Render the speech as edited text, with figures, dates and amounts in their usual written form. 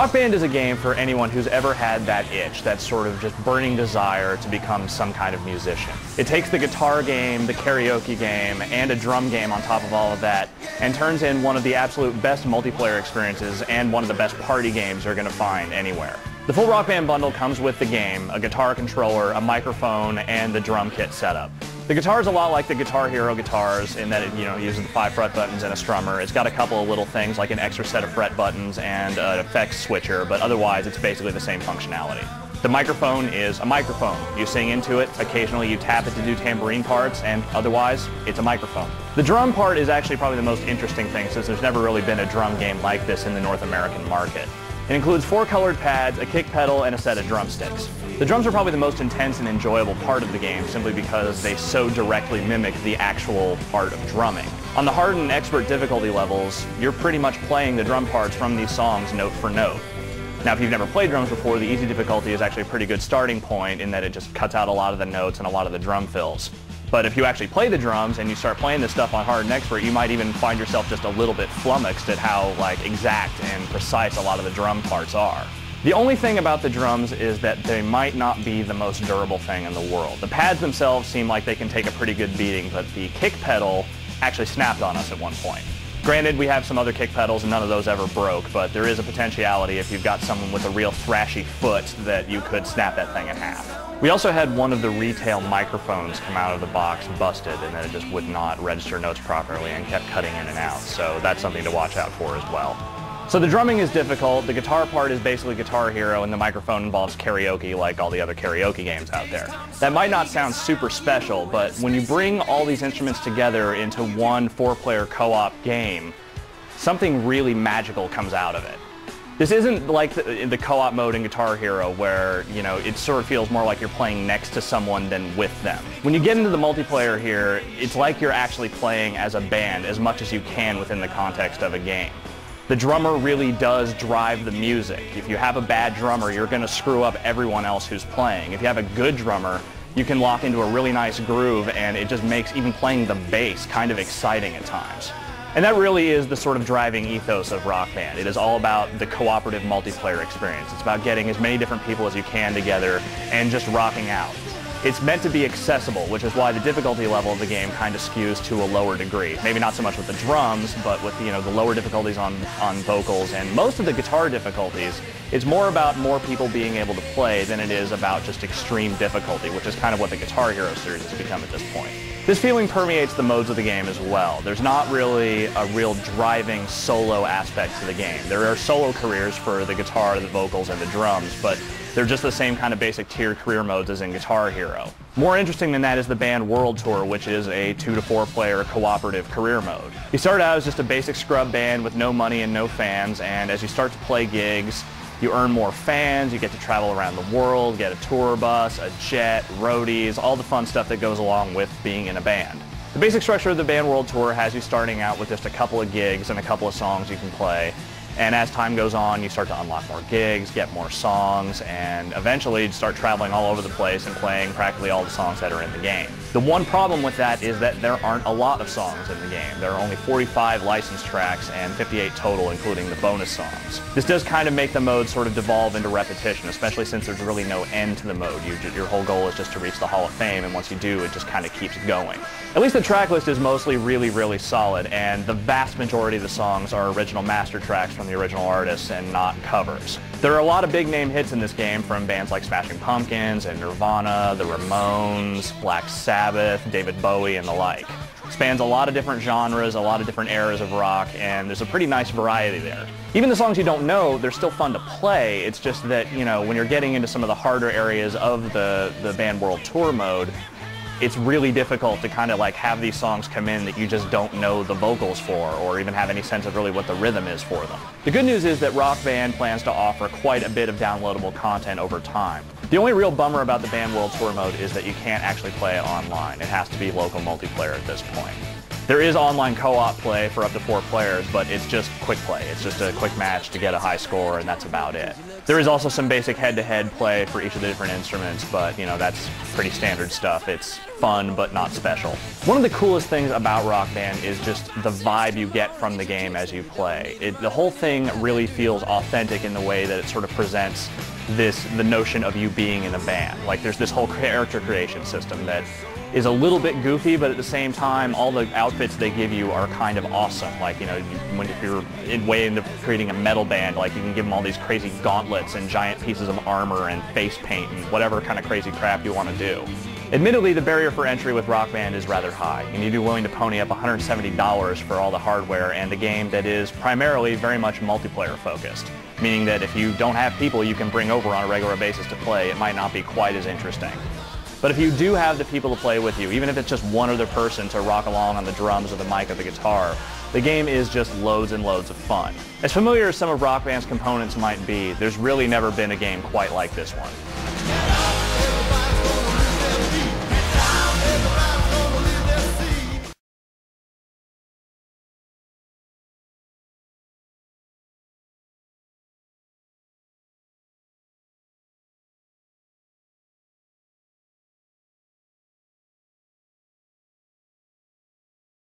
Rock Band is a game for anyone who's ever had that itch, that sort of just burning desire to become some kind of musician. It takes the guitar game, the karaoke game, and a drum game on top of all of that, and turns in one of the absolute best multiplayer experiences and one of the best party games you're going to find anywhere. The full Rock Band bundle comes with the game, a guitar controller, a microphone, and the drum kit setup. The guitar is a lot like the Guitar Hero guitars in that it uses the 5 fret buttons and a strummer. It's got a couple of little things like an extra set of fret buttons and an effects switcher, but otherwise it's basically the same functionality. The microphone is a microphone. You sing into it, occasionally you tap it to do tambourine parts, and otherwise it's a microphone. The drum part is actually probably the most interesting thing since there's never really been a drum game like this in the North American market. It includes 4 colored pads, a kick pedal, and a set of drumsticks. The drums are probably the most intense and enjoyable part of the game simply because they so directly mimic the actual art of drumming. On the hard and expert difficulty levels, you're pretty much playing the drum parts from these songs note for note. Now, if you've never played drums before, the easy difficulty is actually a pretty good starting point in that it just cuts out a lot of the notes and a lot of the drum fills. But if you actually play the drums and you start playing this stuff on hard and expert, you might even find yourself just a little bit flummoxed at how exact and precise a lot of the drum parts are. The only thing about the drums is that they might not be the most durable thing in the world. The pads themselves seem like they can take a pretty good beating, but the kick pedal actually snapped on us at one point. Granted, we have some other kick pedals and none of those ever broke, but there is a potentiality if you've got someone with a real thrashy foot that you could snap that thing in half. We also had one of the retail microphones come out of the box busted, and then it just would not register notes properly and kept cutting in and out, so that's something to watch out for as well. So the drumming is difficult, the guitar part is basically Guitar Hero, and the microphone involves karaoke like all the other karaoke games out there. That might not sound super special, but when you bring all these instruments together into one 4-player co-op game, something really magical comes out of it. This isn't like the co-op mode in Guitar Hero where, it sort of feels more like you're playing next to someone than with them. When you get into the multiplayer here, it's like you're actually playing as a band as much as you can within the context of a game. The drummer really does drive the music. If you have a bad drummer, you're going to screw up everyone else who's playing. If you have a good drummer, you can lock into a really nice groove, and it just makes even playing the bass kind of exciting at times. And that really is the sort of driving ethos of Rock Band. It is all about the cooperative multiplayer experience. It's about getting as many different people as you can together and just rocking out. It's meant to be accessible, which is why the difficulty level of the game kind of skews to a lower degree. Maybe not so much with the drums, but with the lower difficulties on vocals and most of the guitar difficulties. It's more about more people being able to play than it is about just extreme difficulty, which is kind of what the Guitar Hero series has become at this point. This feeling permeates the modes of the game as well. There's not really a real driving solo aspect to the game. There are solo careers for the guitar, the vocals, and the drums, but they're just the same kind of basic tiered career modes as in Guitar Hero. More interesting than that is the Band World Tour, which is a 2 to 4 player cooperative career mode. You start out as just a basic scrub band with no money and no fans, and as you start to play gigs, you earn more fans, you get to travel around the world, get a tour bus, a jet, roadies, all the fun stuff that goes along with being in a band. The basic structure of the Band World Tour has you starting out with just a couple of gigs and a couple of songs you can play. And as time goes on, you start to unlock more gigs, get more songs, and eventually start traveling all over the place and playing practically all the songs that are in the game. The one problem with that is that there aren't a lot of songs in the game. There are only 45 licensed tracks and 58 total, including the bonus songs. This does kind of make the mode sort of devolve into repetition, especially since there's really no end to the mode. Your whole goal is just to reach the Hall of Fame, and once you do, it just kind of keeps going. At least the track list is mostly really solid, and the vast majority of the songs are original master tracks from the original artists and not covers. There are a lot of big name hits in this game from bands like Smashing Pumpkins and Nirvana, the Ramones, Black Sabbath, David Bowie, and the like. It spans a lot of different genres, a lot of different eras of rock, and there's a pretty nice variety there. Even the songs you don't know, they're still fun to play. It's just that, when you're getting into some of the harder areas of the Band World Tour mode, it's really difficult to kind of have these songs come in that you just don't know the vocals for or even have any sense of really what the rhythm is for them. The good news is that Rock Band plans to offer quite a bit of downloadable content over time. The only real bummer about the Band World Tour mode is that you can't actually play it online. It has to be local multiplayer at this point. There is online co-op play for up to 4 players, but it's just quick play. It's just a quick match to get a high score, and that's about it. There is also some basic head-to-head play for each of the different instruments, but that's pretty standard stuff. It's fun, but not special. One of the coolest things about Rock Band is just the vibe you get from the game as you play. The whole thing really feels authentic in the way that it sort of presents the notion of you being in a band. Like, there's this whole character creation system that is a little bit goofy, but at the same time, all the outfits they give you are kind of awesome. Like, if you're way into creating a metal band, like, you can give them all these crazy gauntlets and giant pieces of armor and face paint and whatever kind of crazy crap you want to do. Admittedly, the barrier for entry with Rock Band is rather high. You need to be willing to pony up $170 for all the hardware and a game that is primarily very much multiplayer focused, meaning that if you don't have people you can bring over on a regular basis to play, it might not be quite as interesting. But if you do have the people to play with you, even if it's just one other person to rock along on the drums or the mic or the guitar, the game is just loads and loads of fun. As familiar as some of Rock Band's components might be, there's really never been a game quite like this one.